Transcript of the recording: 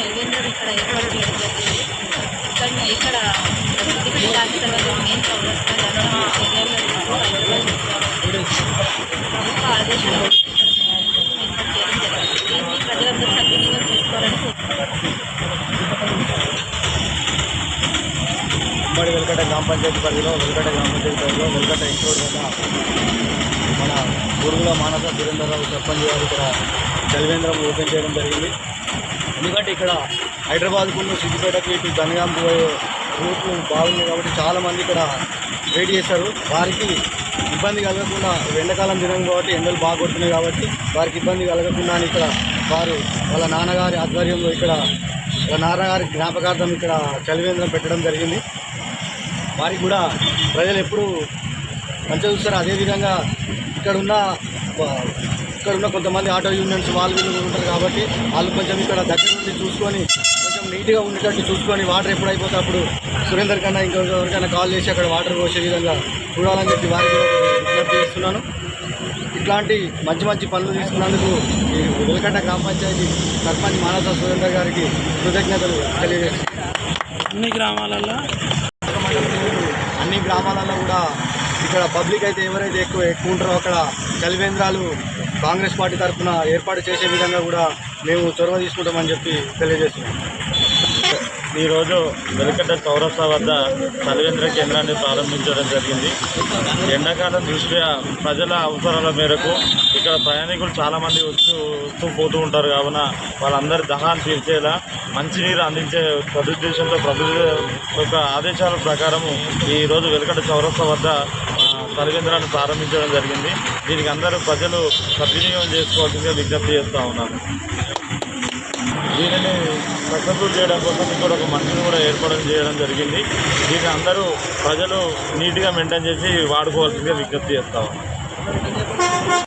చలివేంద్రం ఇక్కడ ఏర్పాటు చేయడం జరిగింది. ఇక్కడ ఇంటికి దాటిన తర్వాత మెయిన్ చౌరస్తా చర్యల్లో ప్రభుత్వ ఆదేశాలు ఏర్పాటు చేయడం జరిగింది. దీన్ని ప్రజలందరూ సద్వినియోగం చేసుకోవాలని ఉమ్మడి వెల్కట గ్రామ పంచాయతీ పరిధిలో వెల్కట ఇంకోటి వద్ద మన గురుగుల మానస సురేంద్రరావు సర్పంచ్ గారు ఇక్కడ చలివేంద్రం ఓపెన్ చేయడం జరిగింది. ఎందుకంటే ఇక్కడ హైదరాబాద్కు సిద్దిపేటకి ఇటు జనగాం రూట్లు బాగున్నాయి కాబట్టి చాలామంది ఇక్కడ వెయిట్ చేస్తారు. వారికి ఇబ్బంది కలగకుండా ఎండాకాలం దినం కాబట్టి ఎండలు బాగా కొడుతున్నాయి కాబట్టి వారికి ఇబ్బంది కలగకుండా ఇక్కడ వారు వాళ్ళ నాన్నగారి ఆధ్వర్యంలో ఇక్కడ వాళ్ళ నాన్నగారి జ్ఞాపకార్థం ఇక్కడ చలివేంద్రం పెట్టడం జరిగింది. వారికి కూడా ప్రజలు ఎప్పుడు మంచిగా చూస్తారు. అదేవిధంగా ఇక్కడున్న కొంతమంది ఆటో యూనియన్స్ వాళ్ళు ఉంటారు కాబట్టి వాళ్ళు కొంచెం ఇక్కడ దగ్గర నుండి చూసుకొని కొంచెం నీట్గా ఉండేటట్టు చూసుకొని వాటర్ ఎప్పుడు అయిపోతే అప్పుడు సురేందర్ కన్నా ఇంకెవరికైనా కాల్ చేసి అక్కడ వాటర్ పోసే విధంగా చూడాలని చెప్పి వారికి విజ్ఞప్తి చేస్తున్నాను. ఇట్లాంటి మంచి పనులు తీసుకున్నందుకు ఈ వెల్కట గ్రామ పంచాయతీ సర్పంచ్ మానస సురేందర్ గారికి కృతజ్ఞతలు తెలియజేస్తున్నాను. అన్ని గ్రామాలలో కూడా ఇక్కడ పబ్లిక్ అయితే ఎవరైతే ఎక్కువ ఉంటారో అక్కడ చలివేంద్రాలు కాంగ్రెస్ పార్టీ తరఫున ఏర్పాటు చేసే విధంగా కూడా మేము చొరవ తీసుకుంటామని చెప్పి తెలియజేస్తున్నాం. ఈరోజు వెల్కట చౌరస్తా వద్ద చలివేంద్ర కేంద్రాన్ని ప్రారంభించడం జరిగింది. ఎండాకాలం దృష్ట్యా ప్రజల అవసరాల మేరకు ఇక్కడ ప్రయాణికులు చాలామంది వస్తూ పోతూ ఉంటారు కావున వాళ్ళందరి దహాన్ని తీర్చేలా మంచినీరు అందించే సదుద్దేశంతో ప్రభుత్వ యొక్క ఆదేశాల ప్రకారము ఈరోజు వెల్కట చౌరస్తా వద్ద చలివేంద్రాన్ని ప్రారంభించడం జరిగింది. దీనికి అందరూ ప్రజలు సద్వినియోగం చేసుకోవాల్సిందిగా విజ్ఞప్తి చేస్తూ ఉన్నాను. దీనిని సక్సెస్ఫుల్ చేయడం కోసం ఇక్కడ ఒక మనిషిని కూడా ఏర్పాటు చేయడం జరిగింది. దీన్ని అందరూ ప్రజలు నీట్గా మెయింటైన్ చేసి వాడుకోవాల్సిందిగా విజ్ఞప్తి చేస్తా ఉన్నాం.